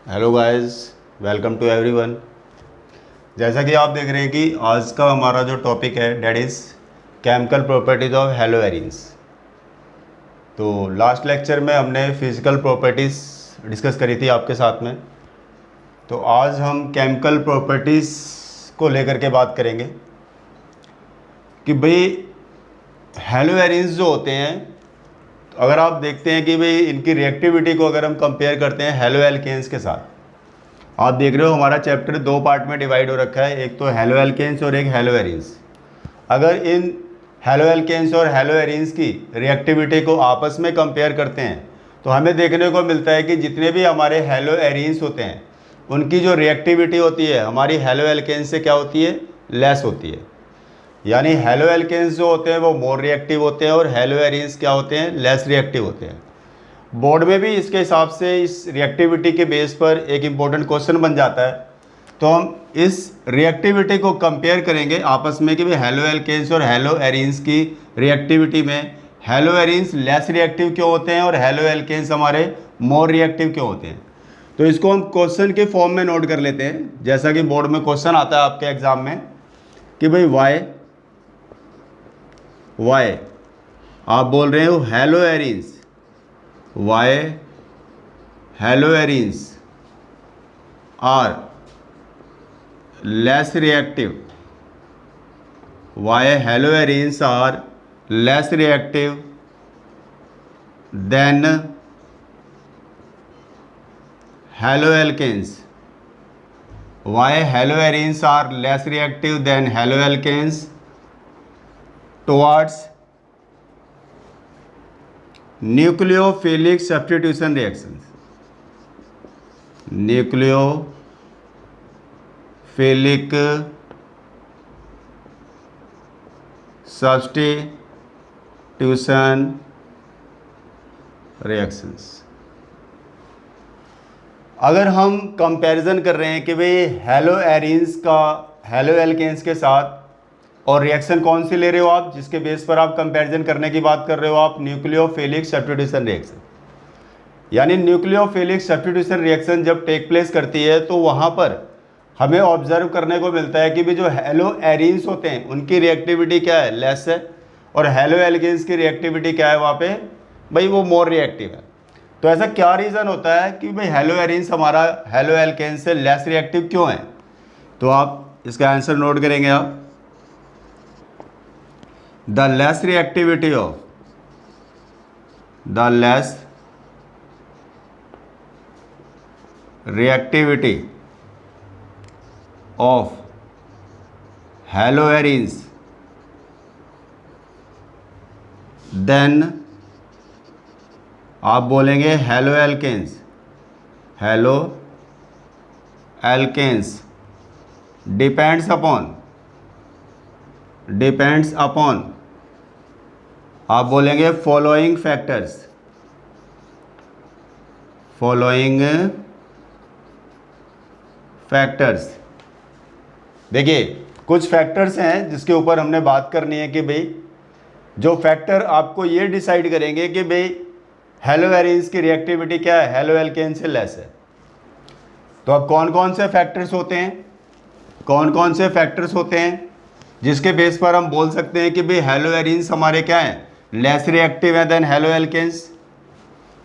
Hello guys, welcome to everyone. जैसा कि आप देख रहे हैं कि आज का हमारा जो टॉपिक है that is chemical properties of हेलोएरिन्स। तो लास्ट लेक्चर में हमने फिज़िकल प्रॉपर्टीज़ डिस्कस करी थी आपके साथ में। तो आज हम केमिकल प्रॉपर्टीज़ को लेकर के बात करेंगे कि भाई हेलोएरिन्स जो होते हैं, तो अगर आप देखते हैं कि भाई इनकी रिएक्टिविटी को अगर हम कंपेयर करते हैं हेलो एल्केन्स के साथ, आप देख रहे हो हमारा चैप्टर दो पार्ट में डिवाइड हो रखा है, एक तो हेलो एल्केन्स और एक हेलोएरिन्स। अगर इन हेलो एल्केन्स और हेलोएरिन्स की रिएक्टिविटी को आपस में कंपेयर करते हैं तो हमें देखने को मिलता है कि जितने भी हमारे हेलोएरिन्स होते हैं उनकी जो रिएक्टिविटी होती है हमारी हेलो एल्केन्स से क्या होती है, लेस होती है। यानी हेलो एल्केन्स जो होते हैं वो मोर रिएक्टिव होते हैं और हेलोएरिन्स क्या होते हैं, लेस रिएक्टिव होते हैं। बोर्ड में भी इसके हिसाब से इस रिएक्टिविटी के बेस पर एक इम्पोर्टेंट क्वेश्चन बन जाता है। तो हम इस रिएक्टिविटी को कंपेयर करेंगे आपस में कि भाई हेलो एल्केन्स और हेलोएरिन्स की रिएक्टिविटी में हेलोएरिन्स लेस रिएक्टिव क्यों होते हैं और हेलो एल्केन्स हमारे मोर रिएक्टिव क्यों होते हैं। तो इसको हम क्वेश्चन के फॉर्म में नोट कर लेते हैं, जैसा कि बोर्ड में क्वेश्चन आता है आपके एग्जाम में कि भाई वाई आप बोल रहे हो haloarenes, why haloarenes are less reactive, why haloarenes are less reactive than haloalkanes, why haloarenes are less reactive than haloalkanes towards nucleophilic substitution reactions, nucleophilic substitution reactions। अगर हम कंपैरिजन कर रहे हैं कि भाई हेलोएरिन्स का हेलोएल्केन्स के साथ, और रिएक्शन कौन सी ले रहे हो आप, जिसके बेस पर आप कंपैरिजन करने की बात कर रहे हो आप, न्यूक्लियोफिलिक सब्स्टिट्यूशन रिएक्शन। यानी न्यूक्लियोफिलिक सब्स्टिट्यूशन रिएक्शन जब टेक प्लेस करती है तो वहाँ पर हमें ऑब्जर्व करने को मिलता है कि भी जो हेलोएरिन्स होते हैं उनकी रिएक्टिविटी क्या है, लेस है, और हेलोएल्केन्स की रिएक्टिविटी क्या है वहाँ पे, भाई वो मोर रिएक्टिव है। तो ऐसा क्या रीज़न होता है कि भाई हेलोएरिन्स हमारा हेलोएल्केन्स से लेस रिएक्टिव क्यों है। तो आप इसका आंसर नोट करेंगे आप, the less reactivity of heloएरिन्स then आप बोलेंगे हेलोएल्केन्स डिपेंड्स अपॉन आप बोलेंगे फॉलोइंग फैक्टर्स। देखिए कुछ फैक्टर्स हैं जिसके ऊपर हमने बात करनी है कि भाई जो फैक्टर आपको ये डिसाइड करेंगे कि भाई हेलोएरिन्स की रिएक्टिविटी क्या है, हेलोएल्केन से लेस है। तो अब कौन कौन से फैक्टर्स होते हैं जिसके बेस पर हम बोल सकते हैं कि भाई हेलोएरिन्स हमारे क्या हैं, लेस रिएक्टिव है देन हेलोएल्केन्स।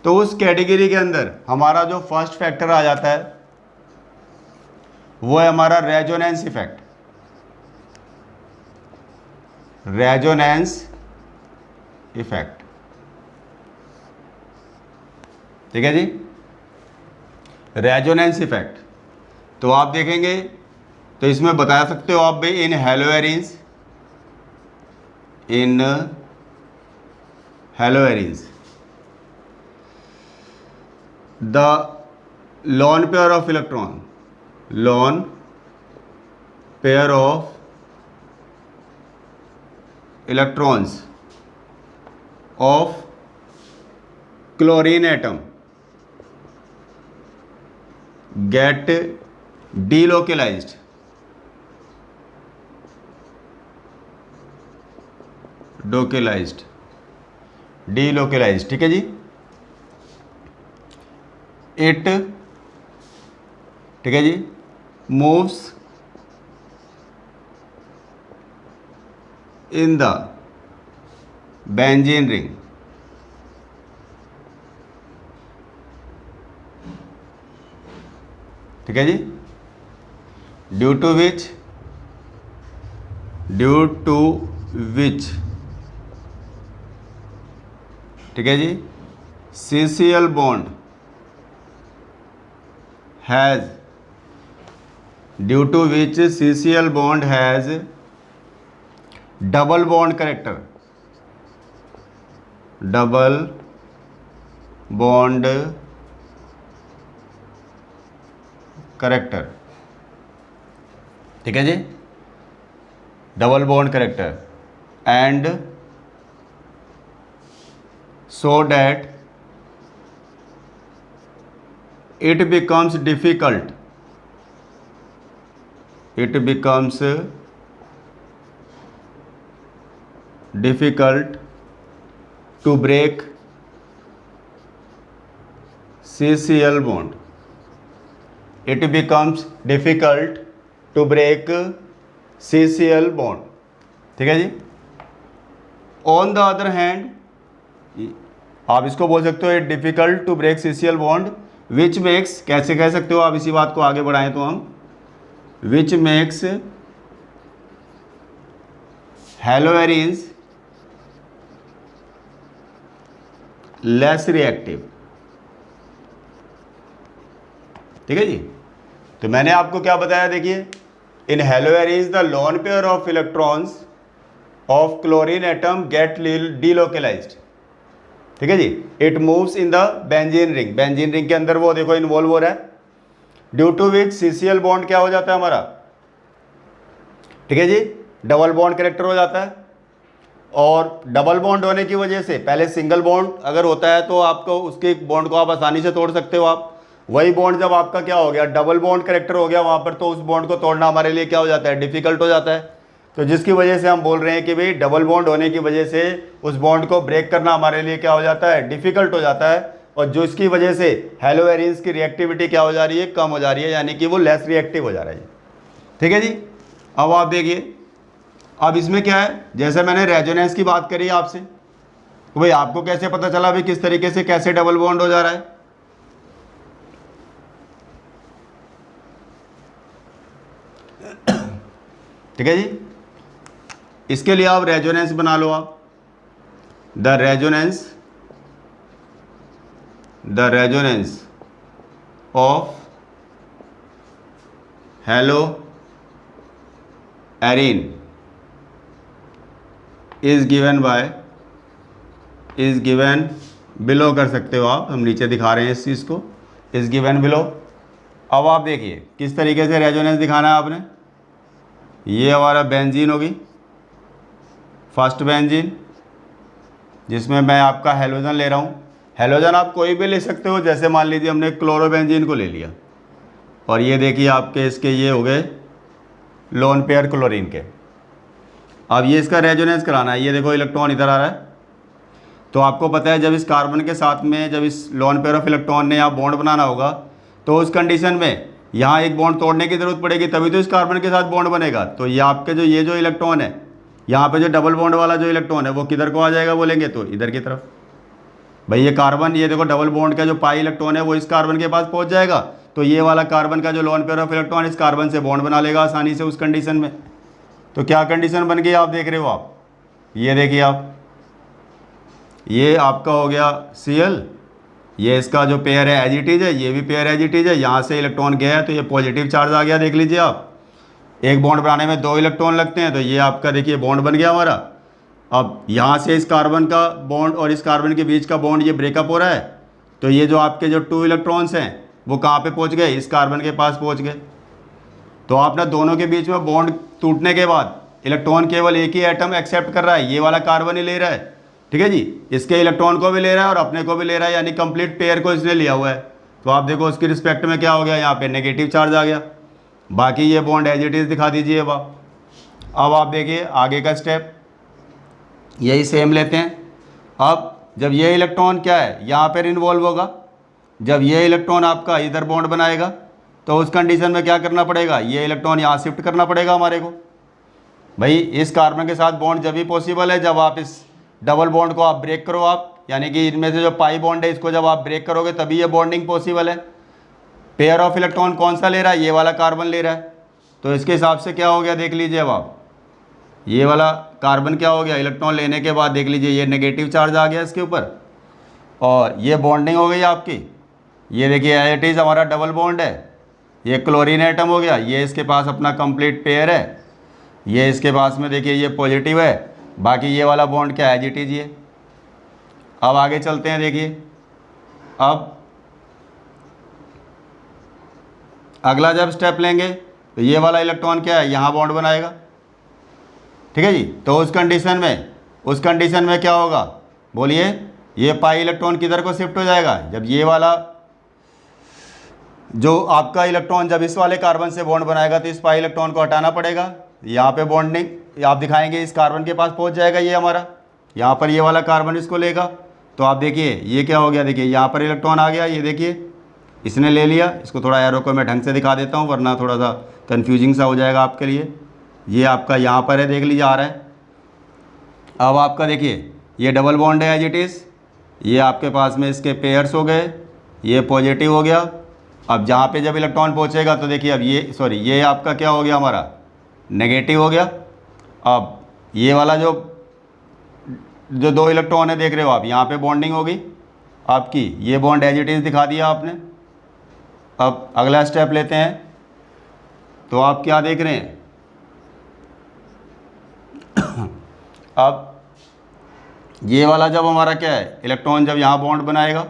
तो उस कैटेगरी के अंदर हमारा जो फर्स्ट फैक्टर आ जाता है वो है हमारा रेजोनेंस इफेक्ट। ठीक है जी, रेजोनेंस इफेक्ट। तो आप देखेंगे तो इसमें बता सकते हो आप भाई in haloarenes the lone pair of electrons of chlorine atom get delocalized delocalized. ठीक है जी, इट ठीक है जी, moves in the benzene ring, ठीक है जी, ड्यू टू विच ठीक है जी, CCl bond has, due to which CCl bond has double bond character, double bond character, ठीक है जी, double bond character, and so that it becomes difficult to break CCl bond, it becomes difficult to break CCl bond, ठीक है जी। On the other hand, आप इसको बोल सकते हो it difficult to break CCl bond which makes, कैसे कह सकते हो आप इसी बात को आगे बढ़ाएं तो हम, which makes haloarenes less reactive, ठीक है जी। तो मैंने आपको क्या बताया, देखिए, in haloarenes the lone pair of electrons of chlorine atom get delocalized, ठीक है जी, it moves in the benzene ring, benzene ring के अंदर वो देखो इन्वॉल्व हो रहा है, due to which CCl bond क्या हो जाता है हमारा, ठीक है जी, डबल बॉन्ड करेक्टर हो जाता है। और डबल बॉन्ड होने की वजह से, पहले सिंगल बॉन्ड अगर होता है तो आपको उसके बॉन्ड को आप आसानी से तोड़ सकते हो आप, वही बॉन्ड जब आपका क्या हो गया, डबल बॉन्ड करेक्टर हो गया वहाँ पर, तो उस बॉन्ड को तोड़ना हमारे लिए क्या हो जाता है, डिफिकल्ट हो जाता है। तो जिसकी वजह से हम बोल रहे हैं कि भाई डबल बॉन्ड होने की वजह से उस बॉन्ड को ब्रेक करना हमारे लिए क्या हो जाता है, डिफिकल्ट हो जाता है, और जो इसकी वजह से हैलोवेरिन्स की रिएक्टिविटी क्या हो जा रही है, कम हो जा रही है, यानी कि वो लेस रिएक्टिव हो जा रहा है, ठीक है जी। अब आप देखिए, अब इसमें क्या है, जैसे मैंने रेजोनेंस की बात करी आपसे, तो भाई आपको कैसे पता चला भाई किस तरीके से कैसे डबल बॉन्ड हो जा रहा है, ठीक है जी। इसके लिए आप रेजोनेंस बना लो, आप the resonance of haloarene is given below कर सकते हो आप, हम नीचे दिखा रहे हैं इस चीज़ को, इज गिवन बिलो। अब आप देखिए किस तरीके से रेजोनेंस दिखाना है आपने, ये हमारा बेंजीन होगी, फर्स्ट बेंजीन, जिसमें मैं आपका हेलोजन ले रहा हूँ। हेलोजन आप कोई भी ले सकते हो, जैसे मान लीजिए हमने क्लोरोबेंजीन को ले लिया, और ये देखिए आपके इसके ये हो गए लोन पेयर क्लोरीन के। अब ये इसका रेजोनेंस कराना है, ये देखो इलेक्ट्रॉन इधर आ रहा है, तो आपको पता है जब इस कार्बन के साथ में, जब इस लोन पेयर ऑफ इलेक्ट्रॉन ने यहाँ बॉन्ड बनाना होगा, तो उस कंडीशन में यहाँ एक बॉन्ड तोड़ने की ज़रूरत पड़ेगी, तभी तो इस कार्बन के साथ बॉन्ड बनेगा। तो ये आपके जो इलेक्ट्रॉन है, यहाँ पे जो डबल बॉन्ड वाला जो इलेक्ट्रॉन है वो किधर को आ जाएगा बोलेंगे, तो इधर की तरफ। भाई ये कार्बन, ये देखो डबल बॉन्ड का जो पाई इलेक्ट्रॉन है वो इस कार्बन के पास पहुँच जाएगा, तो ये वाला कार्बन का जो लोन पेयर ऑफ इलेक्ट्रॉन इस कार्बन से बॉन्ड बना लेगा आसानी से उस कंडीशन में। तो क्या कंडीशन बन गई आप देख रहे हो आप, ये देखिए आप, ये आपका हो गया Cl, ये इसका जो पेयर है एज इट इज है, ये भी पेयर एज इट इज है, यहाँ से इलेक्ट्रॉन गया है तो ये पॉजिटिव चार्ज आ गया, देख लीजिए आप। एक बॉन्ड बनाने में 2 इलेक्ट्रॉन लगते हैं, तो ये आपका देखिए बॉन्ड बन गया हमारा। अब यहाँ से इस कार्बन का बॉन्ड और इस कार्बन के बीच का बॉन्ड ये ब्रेकअप हो रहा है, तो ये जो आपके जो 2 इलेक्ट्रॉन्स हैं वो कहाँ पे पहुँच गए, इस कार्बन के पास पहुँच गए। तो आपने दोनों के बीच में बॉन्ड टूटने के बाद इलेक्ट्रॉन केवल एक ही एटम एक्सेप्ट कर रहा है, ये वाला कार्बन ही ले रहा है, ठीक है जी। इसके इलेक्ट्रॉन को भी ले रहा है और अपने को भी ले रहा है, यानी कंप्लीट पेयर को इसने लिया हुआ है। तो आप देखो उसकी रिस्पेक्ट में क्या हो गया, यहाँ पे नेगेटिव चार्ज आ गया। बाकी ये बॉन्ड एज इट इज दिखा दीजिए। अब आप देखिए आगे का स्टेप यही सेम लेते हैं। अब जब ये इलेक्ट्रॉन क्या है यहाँ पर इन्वॉल्व होगा, जब ये इलेक्ट्रॉन आपका इधर बॉन्ड बनाएगा तो उस कंडीशन में क्या करना पड़ेगा, ये इलेक्ट्रॉन यहाँ शिफ्ट करना पड़ेगा हमारे को। भाई इस कार्बन के साथ बॉन्ड जब भी पॉसिबल है जब आप इस डबल बॉन्ड को आप ब्रेक करो, आप यानी कि इनमें से जो पाई बॉन्ड है इसको जब आप ब्रेक करोगे तभी ये बॉन्डिंग पॉसिबल है। पेयर ऑफ इलेक्ट्रॉन कौन सा ले रहा है, ये वाला कार्बन ले रहा है, तो इसके हिसाब से क्या हो गया देख लीजिए। अब आप ये वाला कार्बन क्या हो गया, इलेक्ट्रॉन लेने के बाद देख लीजिए ये नेगेटिव चार्ज आ गया इसके ऊपर, और ये बॉन्डिंग हो गई आपकी। ये देखिए एज इट इज़ हमारा डबल बॉन्ड है, ये क्लोरीन एटम हो गया, ये इसके पास अपना कंप्लीट पेयर है, ये इसके पास में देखिए ये पॉजिटिव है, बाकी ये वाला बॉन्ड क्या एज इट इज़ ये। अब आगे चलते हैं, देखिए अब अगला जब स्टेप लेंगे तो ये वाला इलेक्ट्रॉन क्या है, यहाँ बॉन्ड बनाएगा, ठीक है जी। तो उस कंडीशन में क्या होगा बोलिए, ये पाई इलेक्ट्रॉन किधर को शिफ्ट हो जाएगा, जब ये वाला जो आपका इलेक्ट्रॉन जब इस वाले कार्बन से बॉन्ड बनाएगा तो इस पाई इलेक्ट्रॉन को हटाना पड़ेगा, यहाँ पे बॉन्डिंग आप दिखाएंगे इस कार्बन के पास पहुँच जाएगा ये हमारा, यहाँ पर ये वाला कार्बन इसको लेगा, तो आप देखिए ये क्या हो गया, देखिए यहाँ पर इलेक्ट्रॉन आ गया, ये देखिए इसने ले लिया। इसको थोड़ा एरो को मैं ढंग से दिखा देता हूँ वरना थोड़ा सा कन्फ्यूजिंग सा हो जाएगा आपके लिए। ये आपका यहाँ पर है, देख लीजिए आ रहा है। अब आपका देखिए ये डबल बॉन्ड है एज इट इज़, ये आपके पास में इसके पेयर्स हो गए, ये पॉजिटिव हो गया। अब जहाँ पे जब इलेक्ट्रॉन पहुँचेगा तो देखिए अब ये आपका क्या हो गया, हमारा नेगेटिव हो गया। अब ये वाला जो दो इलेक्ट्रॉन है देख रहे हो आप, यहाँ पे बॉन्डिंग होगी आपकी, ये बॉन्ड एज इट इज़ दिखा दिया आपने। अब अगला स्टेप लेते हैं, तो आप क्या देख रहे हैं अब ये वाला जब हमारा क्या है, इलेक्ट्रॉन जब यहाँ बॉन्ड बनाएगा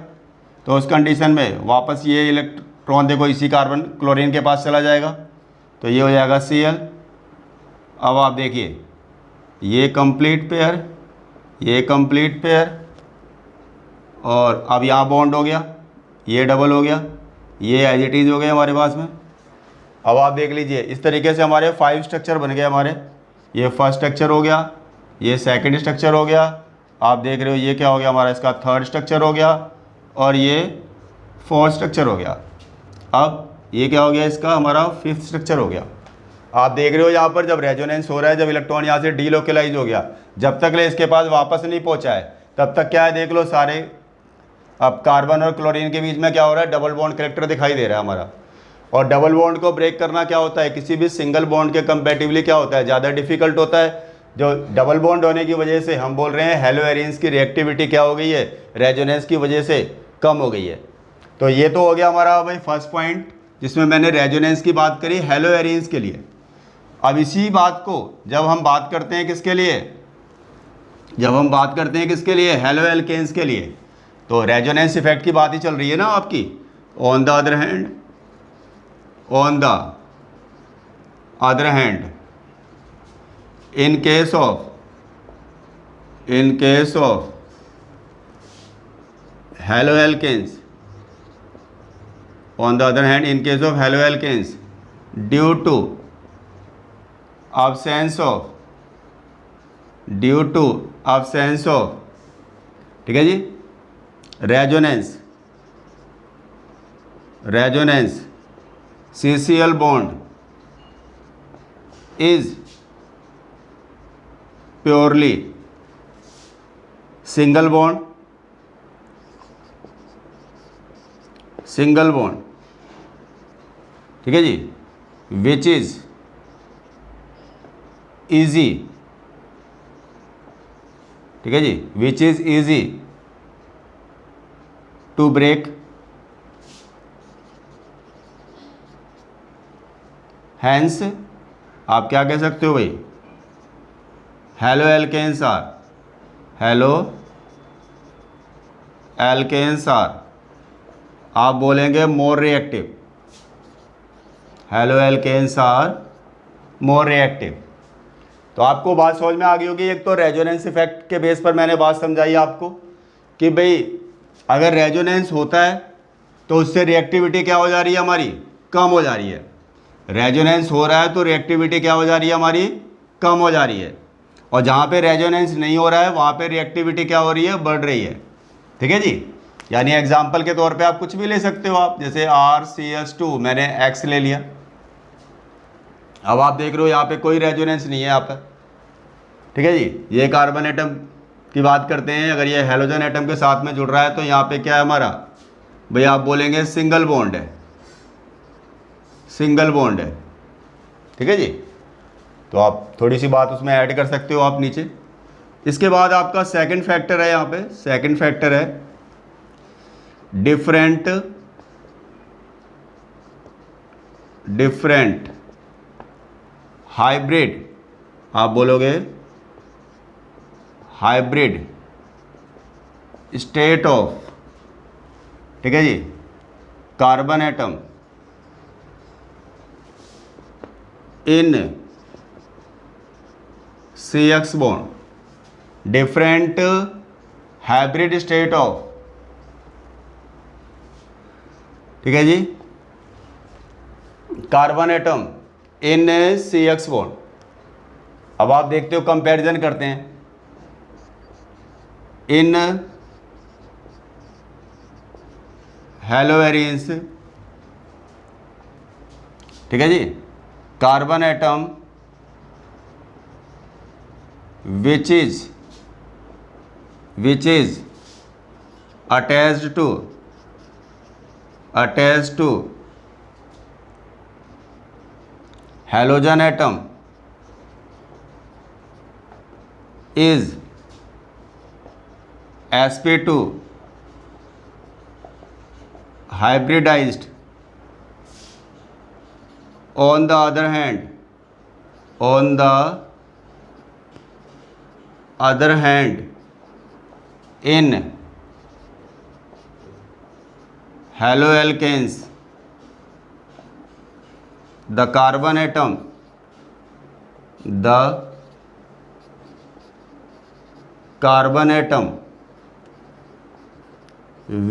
तो उस कंडीशन में वापस ये इलेक्ट्रॉन देखो इसी कार्बन क्लोरीन के पास चला जाएगा, तो ये हो जाएगा Cl। अब आप देखिए ये कंप्लीट पेयर, ये कंप्लीट पेयर, और अब यहाँ बॉन्ड हो गया, ये डबल हो गया, ये एज इट इज़ हो गया हमारे पास में। अब आप देख लीजिए इस तरीके से हमारे 5 स्ट्रक्चर बन गए हमारे। ये फर्स्ट स्ट्रक्चर हो गया, ये सेकंड स्ट्रक्चर हो गया, आप देख रहे हो ये क्या हो गया हमारा, इसका थर्ड स्ट्रक्चर हो गया, और ये फोर्थ स्ट्रक्चर हो गया। अब ये क्या हो गया, इसका हमारा फिफ्थ स्ट्रक्चर हो गया। आप देख रहे हो यहाँ पर जब रेजोनेंस हो रहा है, जब इलेक्ट्रॉन यहाँ से डीलोकलाइज हो गया, जब तक ले इसके पास वापस नहीं पहुँचा है तब तक क्या है देख लो सारे। अब कार्बन और क्लोरीन के बीच में क्या हो रहा है, डबल बॉन्ड करेक्टर दिखाई दे रहा है हमारा। और डबल बॉन्ड को ब्रेक करना क्या होता है, किसी भी सिंगल बॉन्ड के कंपैरेटिवली क्या होता है, ज़्यादा डिफिकल्ट होता है। जो डबल बॉन्ड होने की वजह से हम बोल रहे हैं हेलो एरियंस की रिएक्टिविटी क्या हो गई है, रेजोनेंस की वजह से कम हो गई है। तो ये तो हो गया हमारा भाई फर्स्ट पॉइंट जिसमें मैंने रेजोनेंस की बात करी हेलो एरियंस के लिए। अब इसी बात को जब हम बात करते हैं किसके लिए, जब हम बात करते हैं किसके लिए, हेलो एल्केन्स के लिए, तो रेजोनेंस इफेक्ट की बात ही चल रही है ना आपकी। On the other hand in case of haloalkanes, on the other hand in case of haloalkanes, due to absence of ठीक है जी resonance CCl bond is purely single bond, ठीक है जी, विच इज ईजी, ठीक है जी, which is easy to break, hence आप क्या कह सकते हो भाई, हेलो एल्केन्स आर आप बोलेंगे more reactive, haloalkanes are more reactive. तो आपको बात समझ में आ गई होगी। एक तो रेजोनेंस इफेक्ट के बेस पर मैंने बात समझाई आपको कि भाई अगर रेजोनेंस होता है तो उससे रिएक्टिविटी क्या हो जा रही है हमारी, कम हो जा रही है। रेजोनेंस हो रहा है तो रिएक्टिविटी क्या हो जा रही है हमारी, कम हो जा रही है। और जहाँ पे रेजोनेंस नहीं हो रहा है वहाँ पे रिएक्टिविटी क्या हो रही है, बढ़ रही है। ठीक है जी। यानी एग्जाम्पल के तौर पे आप कुछ भी ले सकते हो आप, जैसे RCS2 मैंने X ले लिया। अब आप देख रहे हो यहाँ पे कोई रेजोनेंस नहीं है यहाँ पर, ठीक है जी। ये कार्बन एटम की बात करते हैं, अगर ये हेलोजन एटम के साथ में जुड़ रहा है तो यहाँ पे क्या है हमारा, भाई आप बोलेंगे सिंगल बॉन्ड है, सिंगल बॉन्ड है, ठीक है जी। तो आप थोड़ी सी बात उसमें ऐड कर सकते हो आप नीचे। इसके बाद आपका सेकंड फैक्टर है, यहाँ पे सेकंड फैक्टर है डिफरेंट हाइब्रिड, आप बोलोगे हाइब्रिड स्टेट ऑफ, ठीक है जी, carbon atom in CX bond, different hybrid state of, ठीक है जी, carbon atom in CX bond. अब आप देखते हो कंपैरिजन करते हैं, इन हेलोवेरियंस, ठीक है जी, carbon atom which is attached to halogen atom is sp2 hybridized। on the other hand in haloalkanes the carbon atom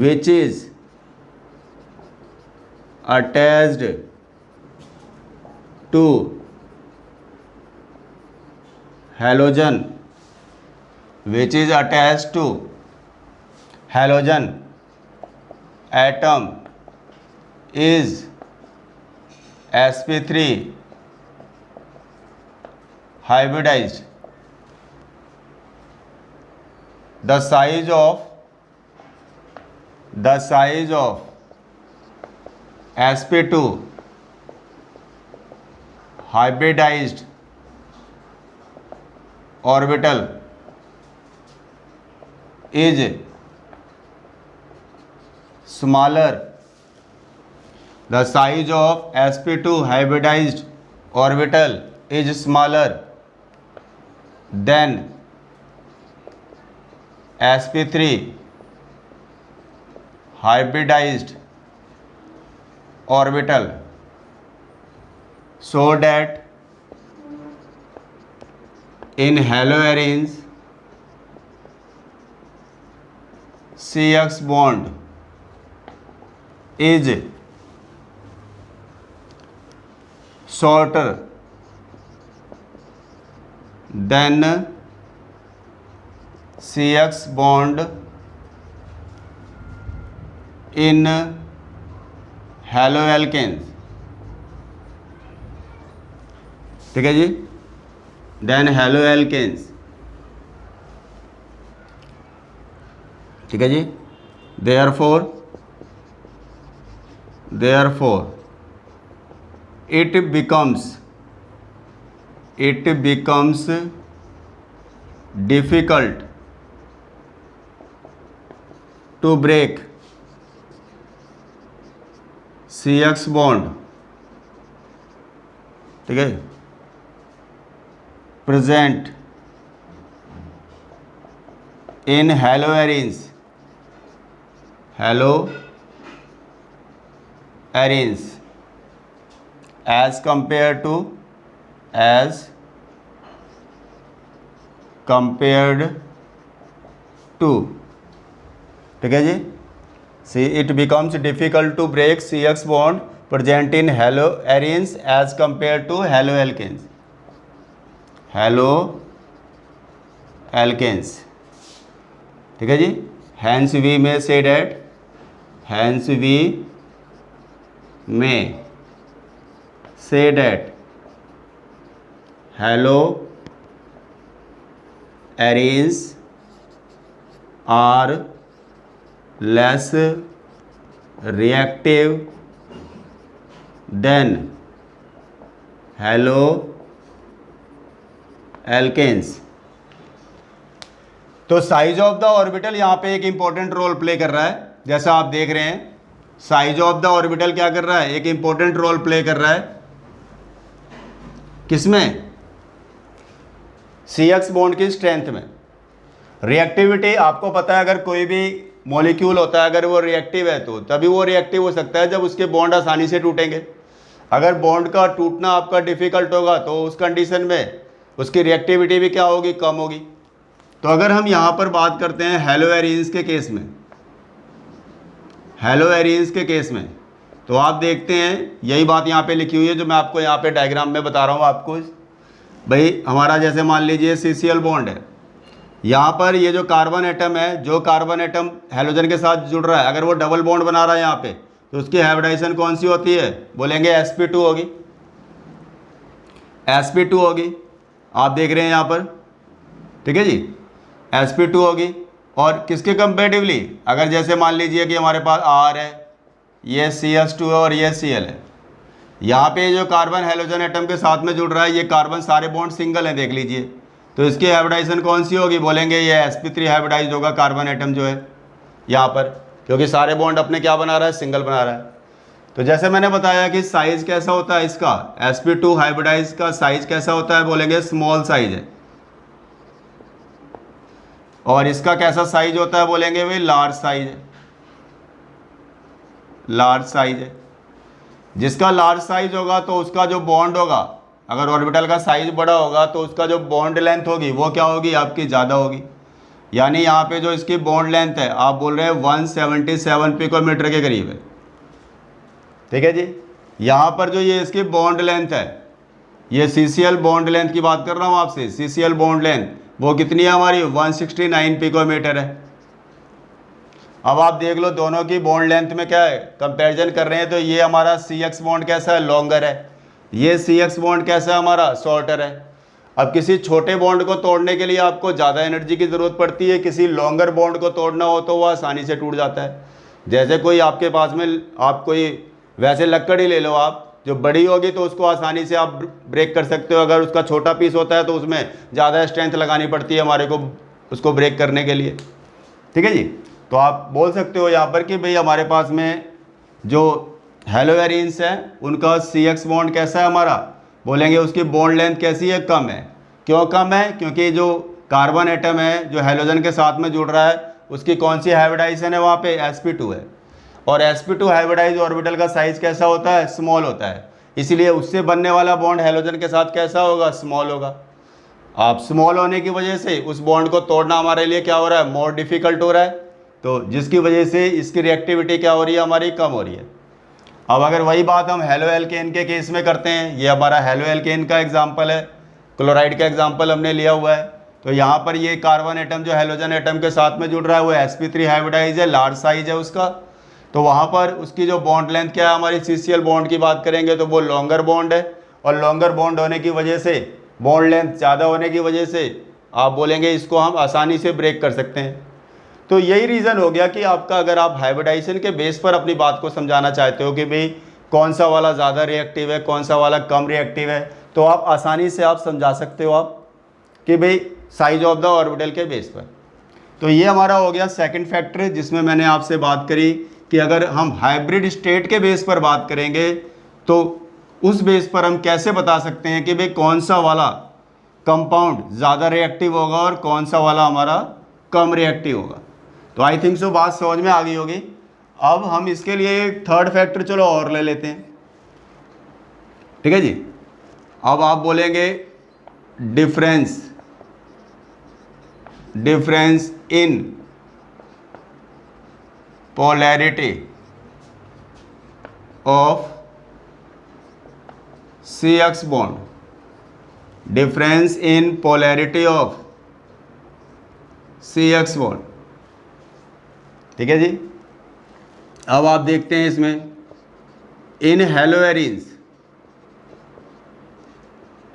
which is attached to halogen atom is sp3 hybridized। the size of sp2 hybridized orbital is smaller। the size of sp2 hybridized orbital is smaller than sp3 hybridized orbital, so that in haloarenes CX bond is shorter than CX bond in haloalkanes, ठीक है जी, then haloalkanes, ठीक है जी। therefore it becomes difficult to break CX bond, ठीक है, present in haloarenes as compared to ठीक है जी। See, it becomes difficult to break CX bond present in haloarenes as compared to haloalkanes, ठीक है जी। Hence we may say that hence we may say that haloarenes are less reactive than haloalkanes। तो size of the orbital यहाँ पे एक important role play कर रहा है। जैसा आप देख रहे हैं, साइज ऑफ द ऑर्बिटल क्या कर रहा है, एक इंपॉर्टेंट रोल प्ले कर रहा है किसमें, CX बॉन्ड की स्ट्रेंथ में। रिएक्टिविटी आपको पता है, अगर कोई भी मॉलिक्यूल होता है अगर वो रिएक्टिव है तो तभी वो रिएक्टिव हो सकता है जब उसके बॉन्ड आसानी से टूटेंगे। अगर बॉन्ड का टूटना आपका डिफ़िकल्ट होगा तो उस कंडीशन में उसकी रिएक्टिविटी भी क्या होगी, कम होगी। तो अगर हम यहाँ पर बात करते हैं हैलोएरीन्स के केस में, हैलोएरीन्स के केस में तो आप देखते हैं यही बात यहाँ पे लिखी हुई है जो मैं आपको यहाँ पे डायग्राम में बता रहा हूँ आपको। भाई हमारा जैसे मान लीजिए CCl बॉन्ड है, यहाँ पर ये जो कार्बन एटम है, जो कार्बन एटम हैलोजन के साथ जुड़ रहा है, अगर वो डबल बॉन्ड बना रहा है यहाँ पे तो उसकी हाइब्रिडाइजेशन कौन सी होती है, बोलेंगे sp2 होगी, sp2 होगी। आप देख रहे हैं यहाँ पर, ठीक है जी, sp2 होगी। और किसके कंपेरेटिवली, अगर जैसे मान लीजिए कि हमारे पास R है, ये CH2 है और ये Cl है, यहाँ पे जो कार्बन हैलोजन एटम के साथ में जुड़ रहा है, ये कार्बन सारे बॉन्ड सिंगल हैं, देख लीजिए। तो इसकी हाइब्रिडाइजेशन कौन सी होगी, बोलेंगे ये sp3 हाइब्रिडाइज होगा कार्बन एटम जो है यहाँ पर, क्योंकि सारे बॉन्ड अपने क्या बना रहा है, सिंगल बना रहा है। तो जैसे मैंने बताया कि साइज़ कैसा होता है इसका, sp2 हाइब्रिडाइज का साइज़ कैसा होता है, बोलेंगे स्मॉल साइज है। और इसका कैसा साइज होता है, बोलेंगे भाई लार्ज साइज है, लार्ज साइज है। जिसका लार्ज साइज होगा तो उसका जो बॉन्ड होगा, अगर ऑर्बिटल का साइज बड़ा होगा तो उसका जो बॉन्ड लेंथ होगी वो क्या होगी, आपकी ज़्यादा होगी। यानी यहाँ पे जो इसकी बॉन्ड लेंथ है, आप बोल रहे हैं 177 पिकोमीटर के करीब है, ठीक है जी। यहाँ पर जो ये इसकी बॉन्ड लेंथ है, ये CCl बॉन्ड लेंथ की बात कर रहा हूँ आपसे, CCl बॉन्ड लेंथ वो कितनी है हमारी, 169 पिकोमीटर है। अब आप देख लो दोनों की बॉन्ड लेंथ में क्या है, कंपैरिजन कर रहे हैं तो ये हमारा CX बॉन्ड कैसा है, लॉन्गर है, ये CX बॉन्ड कैसा है हमारा, शॉर्टर है। अब किसी छोटे बॉन्ड को तोड़ने के लिए आपको ज़्यादा एनर्जी की ज़रूरत पड़ती है, किसी लॉन्गर बॉन्ड को तोड़ना हो तो वह आसानी से टूट जाता है। जैसे कोई आपके पास में, आप कोई वैसे लकड़ी ले लो, आप जो बड़ी होगी तो उसको आसानी से आप ब्रेक कर सकते हो, अगर उसका छोटा पीस होता है तो उसमें ज़्यादा स्ट्रेंथ लगानी पड़ती है हमारे को उसको ब्रेक करने के लिए, ठीक है जी। तो आप बोल सकते हो यहाँ पर कि भाई हमारे पास में जो हैलोएरीन्स हैं उनका CX बॉन्ड कैसा है हमारा, बोलेंगे उसकी बॉन्ड लेंथ कैसी है, कम है। क्यों कम है, क्योंकि जो कार्बन एटम है जो हैलोजन के साथ में जुड़ रहा है उसकी कौन सी हाइब्रिडाइजेशन है वहाँ पे, sp2 है। और sp2 हाइब्रिडाइज ऑर्बिटल का साइज़ कैसा होता है, स्मॉल होता है, इसलिए उससे बनने वाला बॉन्ड हैलोजन के साथ कैसा होगा, स्मॉल होगा। आप स्मॉल होने की वजह से उस बॉन्ड को तोड़ना हमारे लिए क्या हो रहा है, मोर डिफ़िकल्ट हो रहा है, तो जिसकी वजह से इसकी रिएक्टिविटी क्या हो रही है, हमारी कम हो रही है। अब अगर वही बात हम हैलोएल्केन के केस में करते हैं, ये हमारा हैलोएल्केन का एग्जाम्पल है, क्लोराइड का एग्जाम्पल हमने लिया हुआ है। तो यहाँ पर ये कार्बन एटम जो हैलोजन एटम के साथ में जुड़ रहा है वो sp3 हाइब्रिडाइज है, लार्ज साइज है उसका। तो वहाँ पर उसकी जो बॉन्ड लेंथ क्या है, हमारी CCl बॉन्ड की बात करेंगे तो वो लॉन्गर बॉन्ड है, और लॉन्गर बॉन्ड होने की वजह से, बॉन्ड लेंथ ज़्यादा होने की वजह से आप बोलेंगे इसको हम आसानी से ब्रेक कर सकते हैं। तो यही रीज़न हो गया कि आपका, अगर आप हाइब्रिडाइजेशन के बेस पर अपनी बात को समझाना चाहते हो कि भाई कौन सा वाला ज़्यादा रिएक्टिव है, कौन सा वाला कम रिएक्टिव है, तो आप आसानी से आप समझा सकते हो आप कि भाई साइज ऑफ द ऑर्बिटल के बेस पर। तो ये हमारा हो गया सेकंड फैक्टर जिसमें मैंने आपसे बात करी कि अगर हम हाइब्रिड स्टेट के बेस पर बात करेंगे तो उस बेस पर हम कैसे बता सकते हैं कि भाई कौन सा वाला कंपाउंड ज़्यादा रिएक्टिव होगा और कौन सा वाला हमारा कम रिएक्टिव होगा। तो आई थिंक सो बात समझ में आ गई होगी। अब हम इसके लिए एक थर्ड फैक्टर चलो और ले लेते हैं, ठीक है जी। अब आप बोलेंगे difference in polarity of CX bond, difference in polarity of CX bond, ठीक है जी। अब आप देखते हैं इसमें इन हेलोएरिन्स,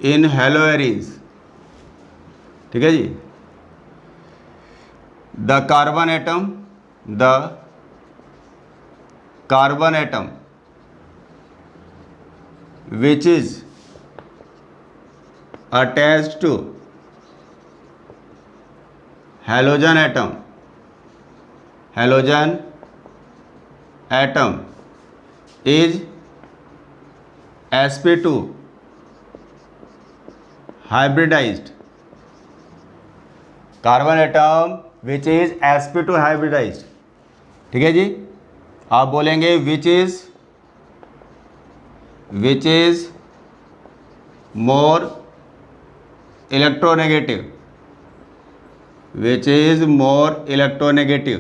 इन हेलोएरिन्स, ठीक है जी, the carbon atom, the carbon atom which is attached to halogen atom, halogen atom is sp2 hybridized, carbon atom which is sp2 hybridized, ठीक है जी। आप बोलेंगे which is more electronegative, which is more electronegative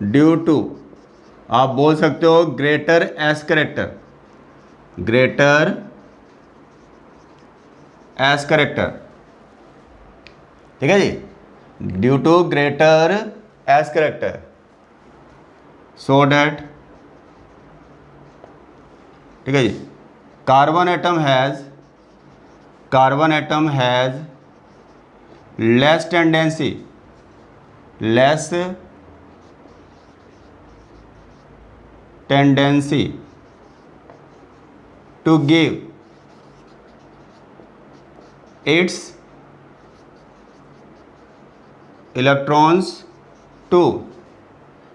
due to, आप बोल सकते हो greater s character, greater s character, ठीक है जी, due to greater s character, so that, ठीक है जी, carbon atom has less tendency, less tendency to give its electrons to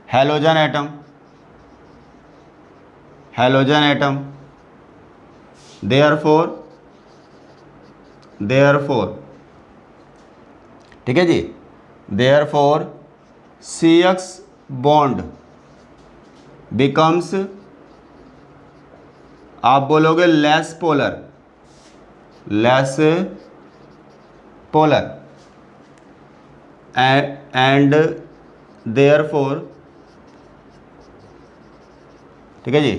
halogen atom, halogen atom, therefore, ठीक है जी, देयरफॉर CX बॉन्ड बिकम्स, आप बोलोगे less polar, less polar, and therefore, ठीक है जी,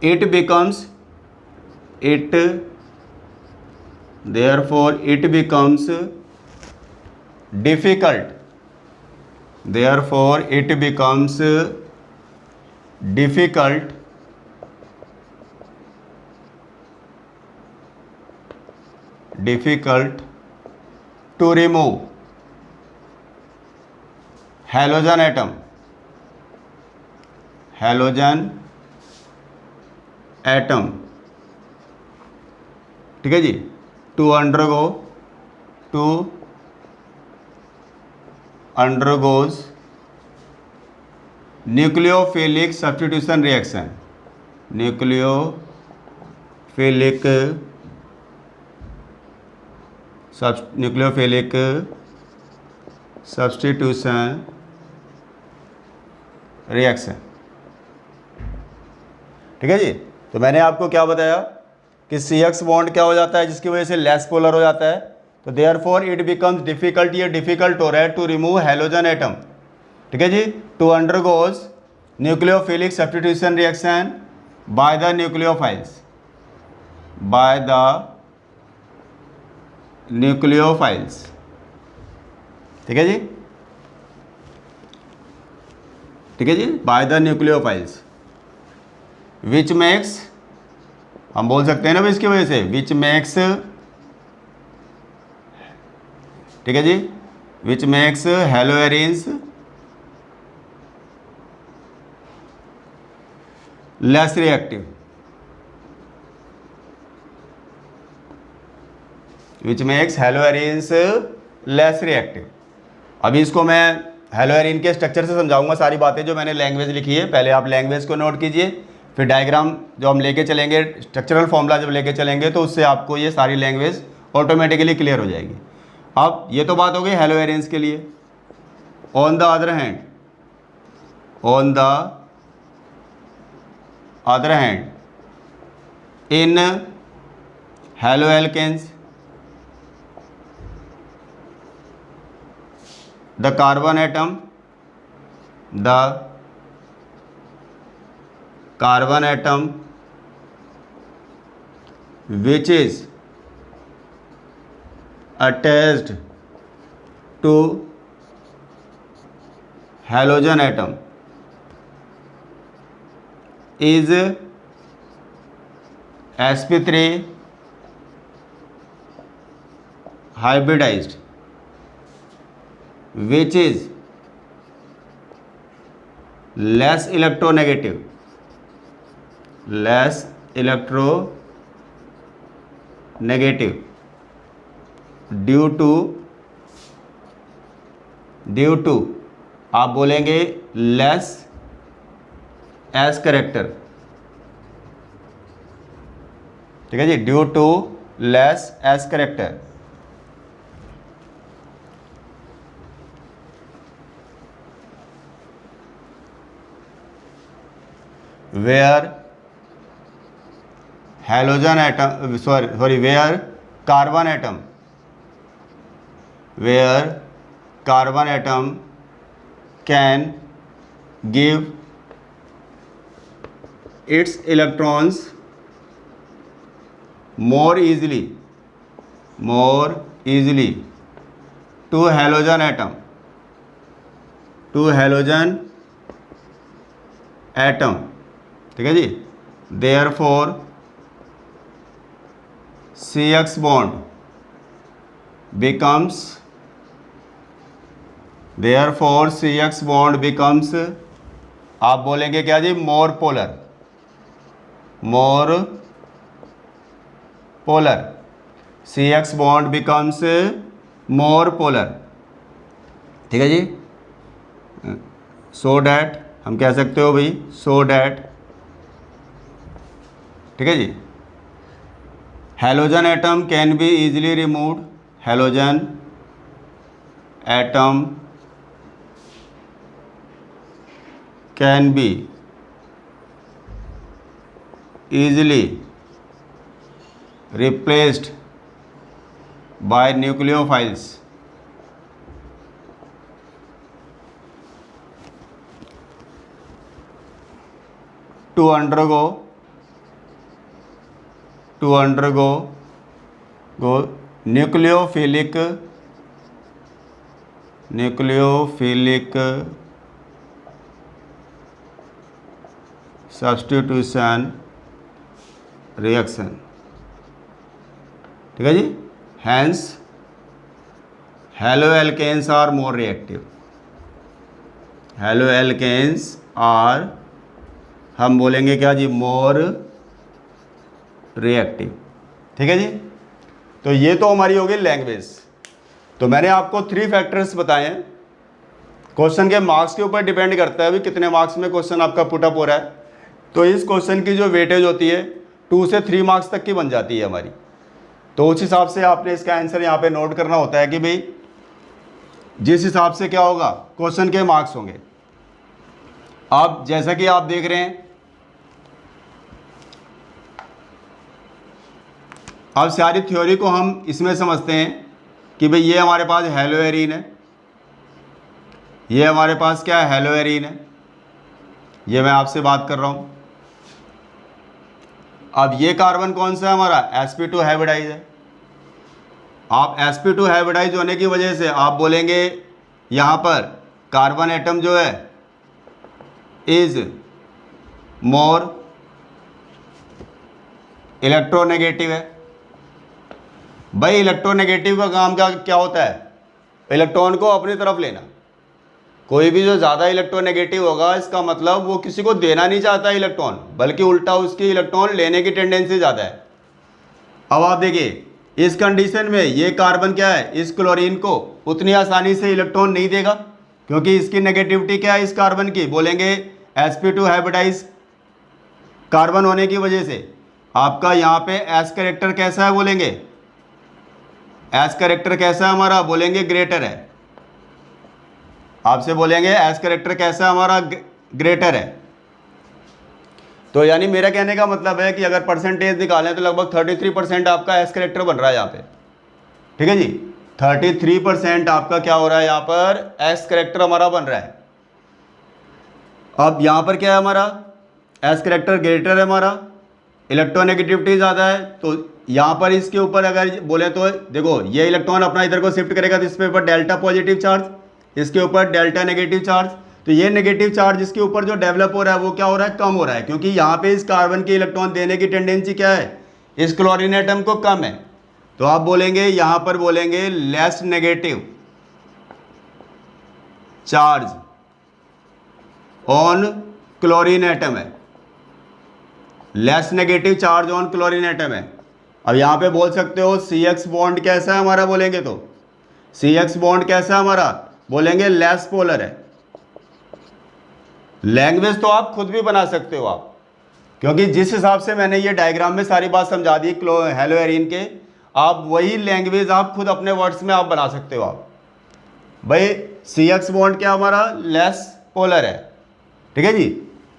it becomes, it, therefore it becomes difficult, therefore it becomes difficult to remove halogen atom, halogen atom, ठीक है जी, to undergoes nucleophilic substitution reaction, nucleophilic substitution reaction, ठीक है जी। तो मैंने आपको क्या बताया कि CX बॉन्ड क्या हो जाता है जिसकी वजह से लेस पोलर हो जाता है, तो देयरफॉर इट बिकम्स डिफिकल्ट, ये डिफिकल्ट हो रहा है टू रिमूव हैलोजन एटम, ठीक है जी, to undergoes nucleophilic substitution reaction by the nucleophiles, by the nucleophiles, ठीक है जी, ठीक है जी, by the nucleophiles, which makes, हम बोल सकते हैं ना इसकी वजह से, विच मेक्स, ठीक है जी, which makes haloarenes less reactive, which makes haloarenes less reactive. अभी इसको मैं हेलोएरिन के स्ट्रक्चर से समझाऊंगा सारी बातें जो मैंने लैंग्वेज लिखी है, पहले आप लैंग्वेज को नोट कीजिए, फिर डायग्राम जो हम लेके चलेंगे, स्ट्रक्चरल फॉर्मूला जब लेके चलेंगे तो उससे आपको ये सारी लैंग्वेज ऑटोमेटिकली क्लियर हो जाएगी। अब ये तो बात हो गई हेलोएरिन्स के लिए। On the other hand, on the other hand, in haloalkanes the carbon atom which is attached to halogen atom is sp3 hybridized which is less electronegative due to आप बोलेंगे लेस एस करेक्टर, ठीक है जी, due to less s character. Where halogen atom where carbon atom can give its electrons more easily to halogen atom, ठीक है जी। therefore CX bond becomes आप बोलेंगे क्या जी, more polar CX bond becomes more polar, ठीक है जी। so that हम कह सकते हो भाई so that, ठीक है जी। Halogen atom can be easily removed, halogen atom can be easily replaced by nucleophiles, to undergo nucleophilic substitution reaction, ठीक है जी। Hence haloalkanes are more reactive, हम बोलेंगे क्या जी, मोर रिएक्टिव, ठीक है जी। तो ये तो हमारी होगी लैंग्वेज। तो मैंने आपको 3 फैक्टर्स बताए हैं। क्वेश्चन के मार्क्स के ऊपर डिपेंड करता है भी कितने मार्क्स में क्वेश्चन आपका पुटअप हो रहा है। तो इस क्वेश्चन की जो वेटेज होती है 2 से 3 मार्क्स तक की बन जाती है हमारी। तो उस हिसाब से आपने इसका आंसर यहाँ पे नोट करना होता है कि भाई जिस हिसाब से क्या होगा क्वेश्चन के मार्क्स होंगे। अब जैसा कि आप देख रहे हैं, अब सारी थ्योरी को हम इसमें समझते हैं कि भाई ये हमारे पास हेलोएरीन है, ये हमारे पास क्या है, हेलोएरीन है, ये मैं आपसे बात कर रहा हूँ। अब ये कार्बन कौन सा है हमारा, sp2 हाइब्रिडाइज है। आप sp2 हाइब्रिडाइज होने की वजह से आप बोलेंगे यहाँ पर कार्बन एटम जो है इज मोर इलेक्ट्रोनेगेटिव है। भाई इलेक्ट्रोनेगेटिव का काम क्या होता है, इलेक्ट्रॉन को अपनी तरफ लेना। कोई भी जो ज़्यादा इलेक्ट्रोनेगेटिव होगा इसका मतलब वो किसी को देना नहीं चाहता इलेक्ट्रॉन, बल्कि उल्टा उसकी इलेक्ट्रॉन लेने की टेंडेंसी ज़्यादा है। अब आप देखिए इस कंडीशन में ये कार्बन क्या है, इस क्लोरीन को उतनी आसानी से इलेक्ट्रॉन नहीं देगा, क्योंकि इसकी नेगेटिविटी क्या है इस कार्बन की, बोलेंगे sp2 हाइब्रिडाइज कार्बन होने की वजह से आपका यहाँ पे एस कैरेक्टर कैसा है, बोलेंगे एस कैरेक्टर कैसा है हमारा, बोलेंगे ग्रेटर है। आपसे बोलेंगे एस कैरेक्टर कैसा हमारा, ग्रेटर है। तो यानी मेरा कहने का मतलब है कि अगर परसेंटेज निकालें तो लगभग 33% आपका एस कैरेक्टर बन रहा है यहाँ पे, ठीक है जी। 33% आपका क्या हो रहा है यहाँ पर, एस कैरेक्टर हमारा बन रहा है। अब यहाँ पर क्या है हमारा, एस कैरेक्टर ग्रेटर है हमारा, इलेक्ट्रोनेगेटिविटी ज़्यादा है। तो यहाँ पर इसके ऊपर अगर बोले तो देखो ये इलेक्ट्रॉन अपना इधर को शिफ्ट करेगा तो इस पे ऊपर डेल्टा पॉजिटिव चार्ज, इसके ऊपर डेल्टा नेगेटिव चार्ज। तो ये नेगेटिव चार्ज इसके ऊपर जो डेवलप हो रहा है वो क्या हो रहा है, कम हो रहा है, क्योंकि यहाँ पे इस कार्बन के इलेक्ट्रॉन देने की टेंडेंसी क्या है, इस क्लोरीन एटम को कम है। तो आप बोलेंगे यहाँ पर बोलेंगे less negative charge on chlorine atom है, less negative charge on chlorine atom है। अब यहाँ पे बोल सकते हो CX बॉन्ड कैसा है हमारा, बोलेंगे तो CX बॉन्ड कैसा है हमारा, बोलेंगे लेस पोलर है। लैंग्वेज तो आप खुद भी बना सकते हो आप, क्योंकि जिस हिसाब से मैंने ये डायग्राम में सारी बात समझा दी हेलो एरीन के, आप वही लैंग्वेज आप खुद अपने वर्ड्स में आप बना सकते हो। आप भाई CX बॉन्ड क्या हमारा, लेस पोलर है, ठीक है जी।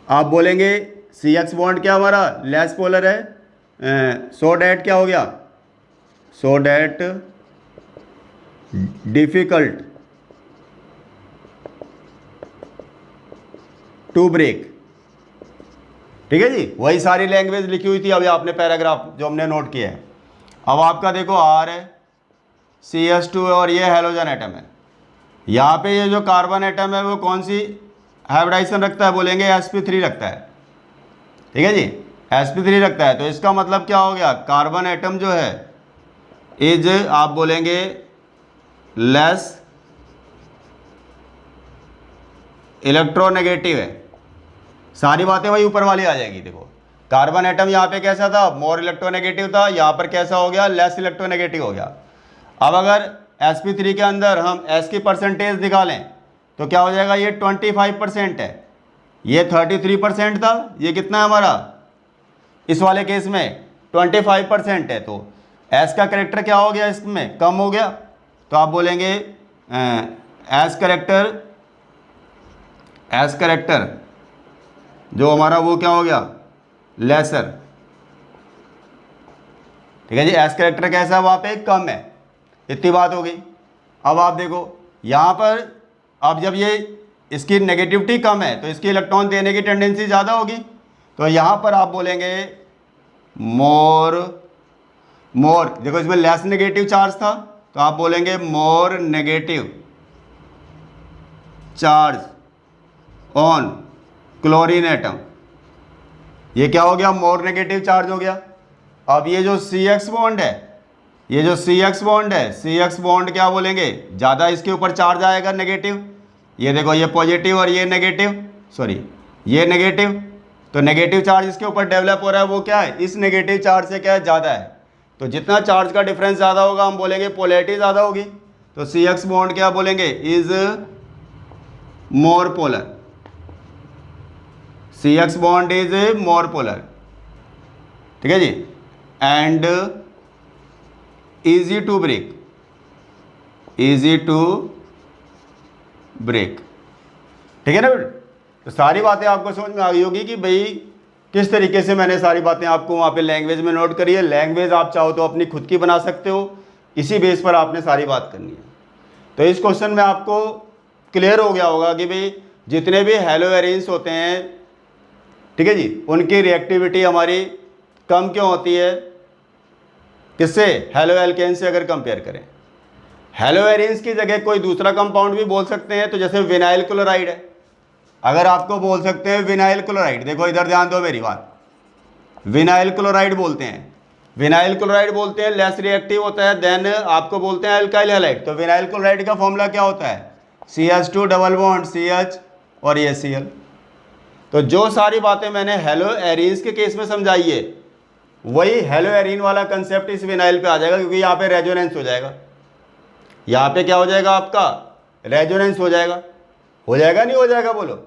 आप बोलेंगे CX बॉन्ड क्या हमारा, लेस पोलर है, सो डैट क्या हो गया, so that difficult to break, ठीक है जी। वही सारी लैंग्वेज लिखी हुई थी अभी आपने पैराग्राफ जो हमने नोट किया है। अब आपका देखो R है, CH2 और ये हैलोजन एटम है। यहाँ पे ये जो कार्बन एटम है वो कौन सी हाइब्रिडाइजेशन रखता है, बोलेंगे sp3 रखता है, ठीक है जी, sp3 रखता है। तो इसका मतलब क्या हो गया, कार्बन एटम जो है इज आप बोलेंगे लेस इलेक्ट्रोनेगेटिव है। सारी बातें वही ऊपर वाली आ जाएगी। देखो कार्बन एटम यहाँ पे कैसा था, मोर इलेक्ट्रोनेगेटिव था, यहाँ पर कैसा हो गया, लेस इलेक्ट्रोनेगेटिव हो गया। अब अगर sp3 के अंदर हम S की परसेंटेज निकालें तो क्या हो जाएगा, ये 25% है, ये 33% था, ये कितना है हमारा, इस वाले केस में 25% है। तो S का करेक्टर क्या हो गया, इसमें कम हो गया। तो आप बोलेंगे एस करेक्टर जो हमारा वो क्या हो गया, लेसर, ठीक है जी। एस करेक्टर कैसा है, वहाँ पे कम है, इतनी बात हो गई। अब आप देखो यहाँ पर, अब जब ये इसकी नेगेटिविटी कम है तो इसकी इलेक्ट्रॉन देने की टेंडेंसी ज़्यादा होगी। तो यहाँ पर आप बोलेंगे मोर, देखो इसमें लेस नेगेटिव चार्ज था तो आप बोलेंगे more negative charge on chlorine atom. ये क्या हो गया, मोर नेगेटिव चार्ज हो गया। अब ये जो CX बॉन्ड है, ये जो CX बॉन्ड है, CX बॉन्ड क्या बोलेंगे, ज़्यादा इसके ऊपर चार्ज आएगा नेगेटिव। ये देखो ये पॉजिटिव और ये नेगेटिव, सॉरी ये नेगेटिव, तो नेगेटिव चार्ज इसके ऊपर डेवलप हो रहा है, वो क्या है, इस नेगेटिव चार्ज से क्या है, ज़्यादा है। तो जितना चार्ज का डिफरेंस ज़्यादा होगा हम बोलेंगे पोलैरिटी ज़्यादा होगी। तो CX बॉन्ड क्या बोलेंगे, is more polar, CX bond is more polar, ठीक है जी। And easy to break, easy to break, ठीक है ना बेटा। तो सारी बातें आपको समझ में आ गई होगी कि भाई किस तरीके से मैंने सारी बातें आपको वहाँ पे लैंग्वेज में नोट करी है। लैंग्वेज आप चाहो तो अपनी खुद की बना सकते हो, इसी बेस पर आपने सारी बात करनी है। तो इस क्वेश्चन में आपको क्लियर हो गया होगा कि भाई जितने भी हेलो एरेंस होते हैं, ठीक है जी, उनकी रिएक्टिविटी हमारी कम क्यों होती है, किससे, हेलो एल्केन से अगर कंपेयर करें। हेलो एरेंस की जगह कोई दूसरा कंपाउंड भी बोल सकते हैं, तो जैसे विनाइल क्लोराइड है, अगर आपको बोल सकते हैं विनाइल क्लोराइड, देखो इधर ध्यान दो मेरी बात, विनाइल क्लोराइड बोलते हैं, विनाइल क्लोराइड बोलते हैं लेस रिएक्टिव होता है देन आपको बोलते हैं अल्काइल हैलाइड। तो विनाइल क्लोराइड का फॉर्मूला क्या होता है, CH2 डबल बॉन्ड CH और ये Cl। तो जो सारी बातें मैंने हेलो एरीन्स के केस में समझाई है, वही हेलो एरीन वाला कंसेप्ट इस विनाइल पे आ जाएगा, क्योंकि यहाँ पे रेजोनेंस हो जाएगा, यहाँ पे क्या हो जाएगा आपका, रेजोनेंस हो जाएगा। हो जाएगा नहीं हो जाएगा, बोलो।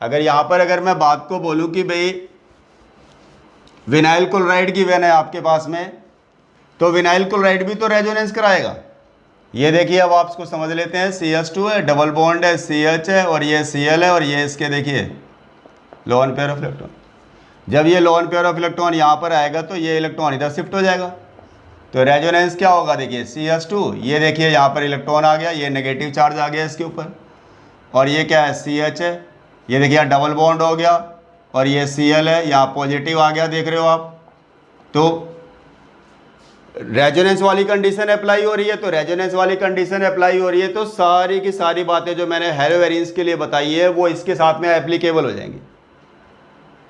अगर यहाँ पर अगर मैं बात को बोलूँ कि भाई विनाइल क्लोराइड की वेन है आपके पास में, तो विनाइल क्लोराइड भी तो रेजोनेंस कराएगा। ये देखिए अब आप इसको समझ लेते हैं, CH2 है, डबल बॉन्ड है, CH है और ये Cl है, और ये इसके देखिए लोन पेयर ऑफ इलेक्ट्रॉन। जब ये लोन पेयर ऑफ इलेक्ट्रॉन यहाँ पर आएगा तो ये इलेक्ट्रॉन इधर शिफ्ट हो जाएगा, तो रेजोनेंस क्या होगा, देखिए CH2, ये देखिए यहाँ पर इलेक्ट्रॉन आ गया, ये नेगेटिव चार्ज आ गया इसके ऊपर, और ये क्या है, CH है, ये देखिए डबल बॉन्ड हो गया, और ये Cl है, यहाँ पॉजिटिव आ गया, देख रहे हो आप। तो रेजोनेंस वाली कंडीशन अप्लाई हो रही है, तो रेजोनेंस वाली कंडीशन अप्लाई हो रही है तो सारी की सारी बातें जो मैंने हैलो वेरिएंस के लिए बताई है वो इसके साथ में एप्लीकेबल हो जाएंगी।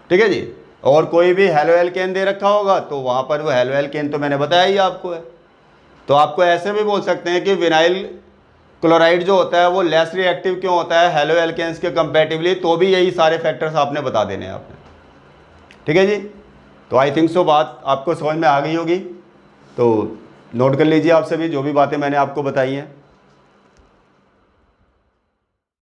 ठीक है जी। और कोई भी हैलो एल्केन दे रखा होगा तो वहाँ पर वो हैलो एल्केन तो मैंने बताया ही आपको है। तो आपको ऐसे भी बोल सकते हैं कि विनाइल क्लोराइड जो होता है वो लेस रिएक्टिव क्यों होता है हैलो एल्केन्स के कंपैरेटिवली, तो भी यही सारे फैक्टर्स आपने बता देने हैं आपने। ठीक है जी। तो आई थिंक सो बात आपको समझ में आ गई होगी। तो नोट कर लीजिए आप सभी जो भी बातें मैंने आपको बताई हैं।